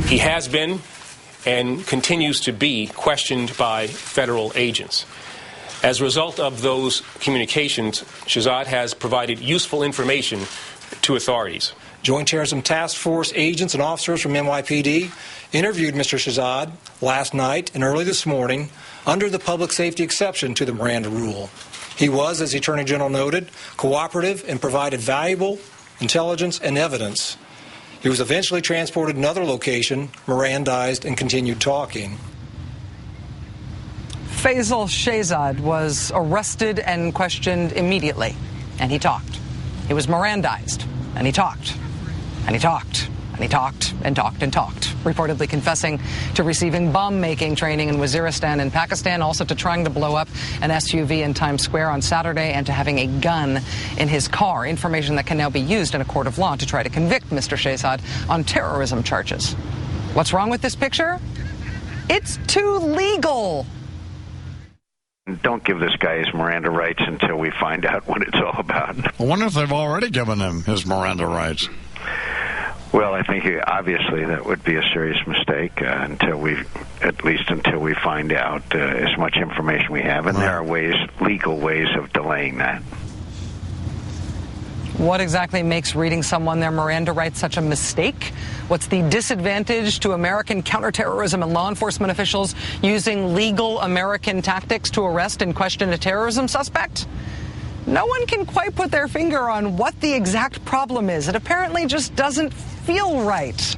He has been and continues to be questioned by federal agents. As a result of those communications, Shahzad has provided useful information to authorities. Joint Terrorism Task Force agents and officers from NYPD interviewed Mr. Shahzad last night and early this morning under the public safety exception to the Miranda rule. He was, as the Attorney General noted, cooperative and provided valuable intelligence and evidence. He was eventually transported to another location, Mirandized, and continued talking. Faisal Shahzad was arrested and questioned immediately, and he talked. He was Mirandized, and he talked, and he talked, and he talked, and talked, and talked, reportedly confessing to receiving bomb-making training in Waziristan in Pakistan, also to trying to blow up an SUV in Times Square on Saturday, and to having a gun in his car, information that can now be used in a court of law to try to convict Mr. Shahzad on terrorism charges. What's wrong with this picture? It's too legal. Don't give this guy his Miranda rights until we find out what it's all about. I wonder if they've already given him his Miranda rights. Well, I think obviously that would be a serious mistake until we find out as much information we have, and there are legal ways of delaying that. What exactly makes reading someone their Miranda rights such a mistake? What's the disadvantage to American counterterrorism and law enforcement officials using legal American tactics to arrest and question a terrorism suspect? No one can quite put their finger on what the exact problem is. It apparently just doesn't feel right.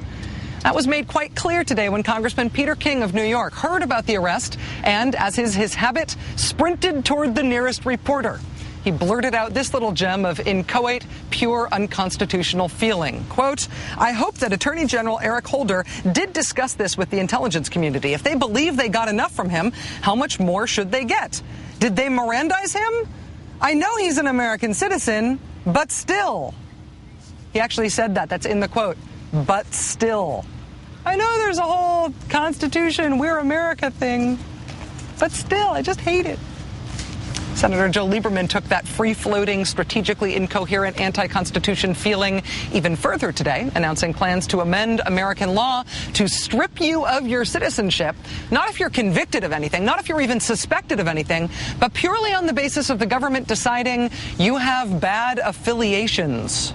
That was made quite clear today when Congressman Peter King of New York heard about the arrest and, as is his habit, sprinted toward the nearest reporter. He blurted out this little gem of inchoate, pure, unconstitutional feeling. Quote, "I hope that Attorney General Eric Holder did discuss this with the intelligence community. If they believe they got enough from him, how much more should they get? Did they Mirandize him? I know he's an American citizen, but still." He actually said that. That's in the quote. But still. I know there's a whole Constitution, we're America thing, but still, I just hate it. Senator Joe Lieberman took that free-floating, strategically incoherent anti-Constitution feeling even further today, announcing plans to amend American law to strip you of your citizenship, not if you're convicted of anything, not if you're even suspected of anything, but purely on the basis of the government deciding you have bad affiliations.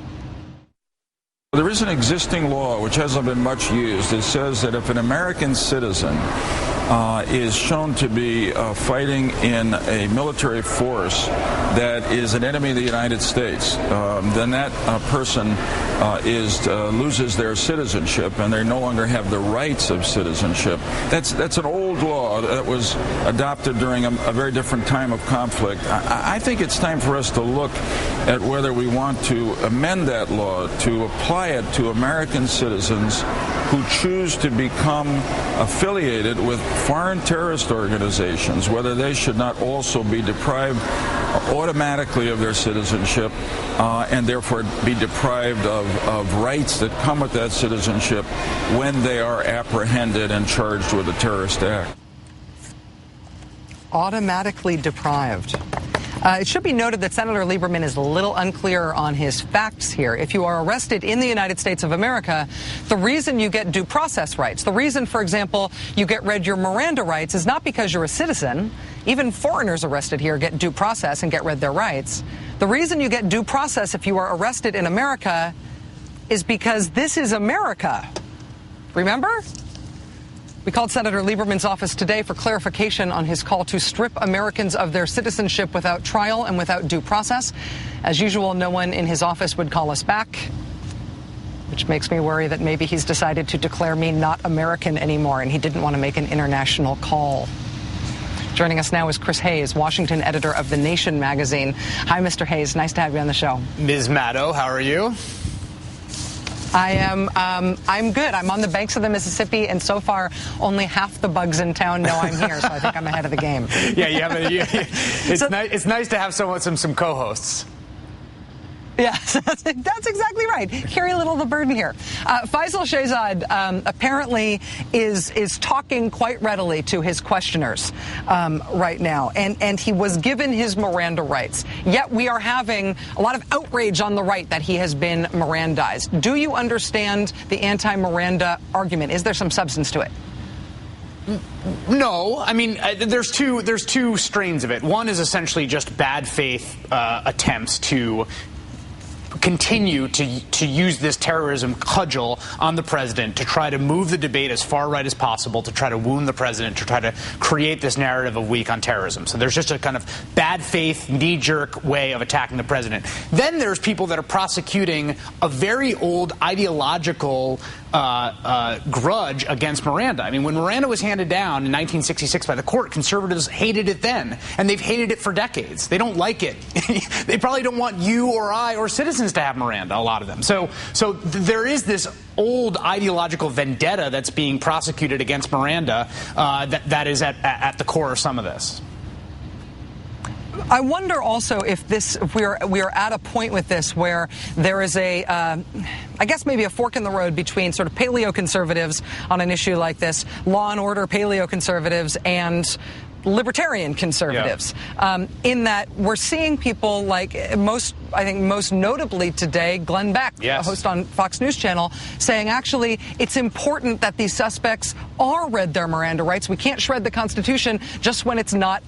There is an existing law, which hasn't been much used. It says that if an American citizen is shown to be fighting in a military force that is an enemy of the United States, then that person loses their citizenship, and they no longer have the rights of citizenship. That's an old law that was adopted during a very different time of conflict. I think it's time for us to look at whether we want to amend that law to apply it to American citizens who choose to become affiliated with foreign terrorist organizations, whether they should not also be deprived automatically of their citizenship and therefore be deprived of rights that come with that citizenship when they are apprehended and charged with a terrorist act. Automatically deprived. It should be noted that Senator Lieberman is a little unclear on his facts here. If you are arrested in the United States of America, the reason you get due process rights, the reason, for example, you get read your Miranda rights is not because you're a citizen. Even foreigners arrested here get due process and get read their rights. The reason you get due process if you are arrested in America is because this is America. Remember? We called Senator Lieberman's office today for clarification on his call to strip Americans of their citizenship without trial and without due process. As usual, no one in his office would call us back, which makes me worry that maybe he's decided to declare me not American anymore, and he didn't want to make an international call. Joining us now is Chris Hayes, Washington editor of The Nation magazine. Hi, Mr. Hayes. Nice to have you on the show. Ms. Maddow, how are you? I'm good. I'm on the banks of the Mississippi, and so far, only half the bugs in town know I'm here, so I think I'm ahead of the game. Yeah, it's nice to have some co-hosts. Yes, that's exactly right. Carry a little of the burden here. Faisal Shehzad apparently is talking quite readily to his questioners right now, and he was given his Miranda rights. Yet we are having a lot of outrage on the right that he has been Mirandized. Do you understand the anti-Miranda argument? Is there some substance to it? No, I mean there's two strains of it. One is essentially just bad faith attempts to continue to use this terrorism cudgel on the president to try to move the debate as far right as possible, to try to wound the president, to try to create this narrative of weak on terrorism. So there's just a kind of bad faith, knee-jerk way of attacking the president. Then there's people that are prosecuting a very old ideological grudge against Miranda. I mean, when Miranda was handed down in 1966 by the court, conservatives hated it then, and they've hated it for decades. They don't like it. They probably don't want you or I or citizens to have Miranda, a lot of them. So there is this old ideological vendetta that's being prosecuted against Miranda that is at the core of some of this. I wonder also if we are at a point with this where there is I guess maybe a fork in the road between sort of paleo-conservatives on an issue like this, law and order paleo-conservatives, and libertarian conservatives, in that we're seeing people like I think most notably today, Glenn Beck, a host on Fox News Channel, saying actually it's important that these suspects are read their Miranda rights. We can't shred the Constitution just when it's not,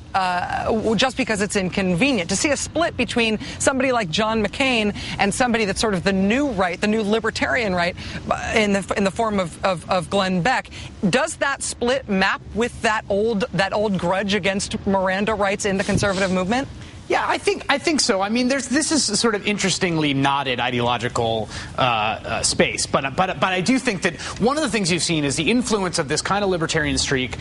just because it's inconvenient. To see a split between somebody like John McCain and somebody that's sort of the new right, the new libertarian right, in the form of Glenn Beck, does that split map with that old grudge against Miranda rights in the conservative movement? Yeah, I think so. I mean, this is a sort of interestingly knotted ideological space, but I do think that one of the things you've seen is the influence of this kind of libertarian streak,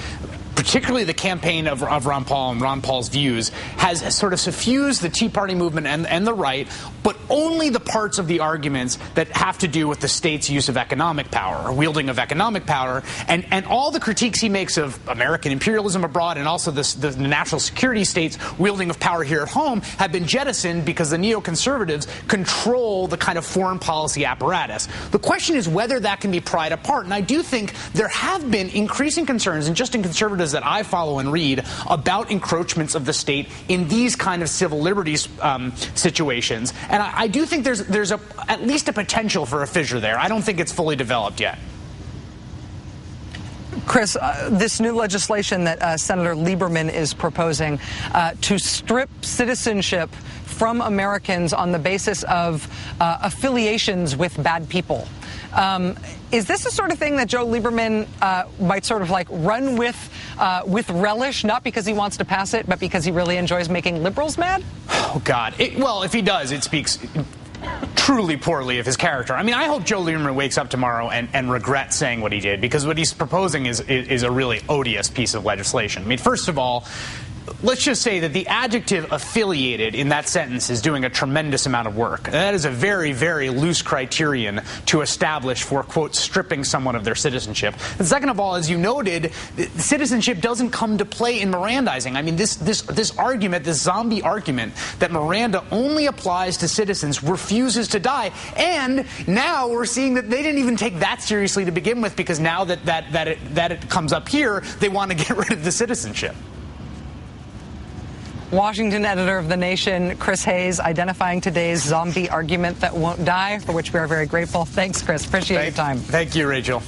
particularly the campaign of Ron Paul and Ron Paul's views, has sort of suffused the Tea Party movement and the right, but only the parts of the arguments that have to do with the state's use of economic power, or wielding of economic power, and all the critiques he makes of American imperialism abroad and also the national security state's wielding of power here at home have been jettisoned because the neoconservatives control the kind of foreign policy apparatus. The question is whether that can be pried apart, and I do think there have been increasing concerns, and just in conservatives that I follow and read, about encroachments of the state in these kind of civil liberties situations. And I do think there's at least a potential for a fissure there. I don't think it's fully developed yet. Chris, this new legislation that Senator Lieberman is proposing to strip citizenship from Americans on the basis of affiliations with bad people. Is this the sort of thing that Joe Lieberman might sort of like run with relish, not because he wants to pass it, but because he really enjoys making liberals mad? Oh, God. Well, if he does, it speaks truly poorly of his character. I mean, I hope Joe Lieberman wakes up tomorrow and regrets saying what he did, because what he's proposing is a really odious piece of legislation. I mean, first of all, let's just say that the adjective affiliated in that sentence is doing a tremendous amount of work. That is a very, very loose criterion to establish for, quote, stripping someone of their citizenship. And second of all, as you noted, citizenship doesn't come to play in Mirandizing. I mean, this argument, this zombie argument that Miranda only applies to citizens, refuses to die. And now we're seeing that they didn't even take that seriously to begin with, because now that it comes up here, they want to get rid of the citizenship. Washington editor of The Nation, Chris Hayes, identifying today's zombie argument that won't die, for which we are very grateful. Thanks, Chris. Appreciate your time. Thank you, Rachel.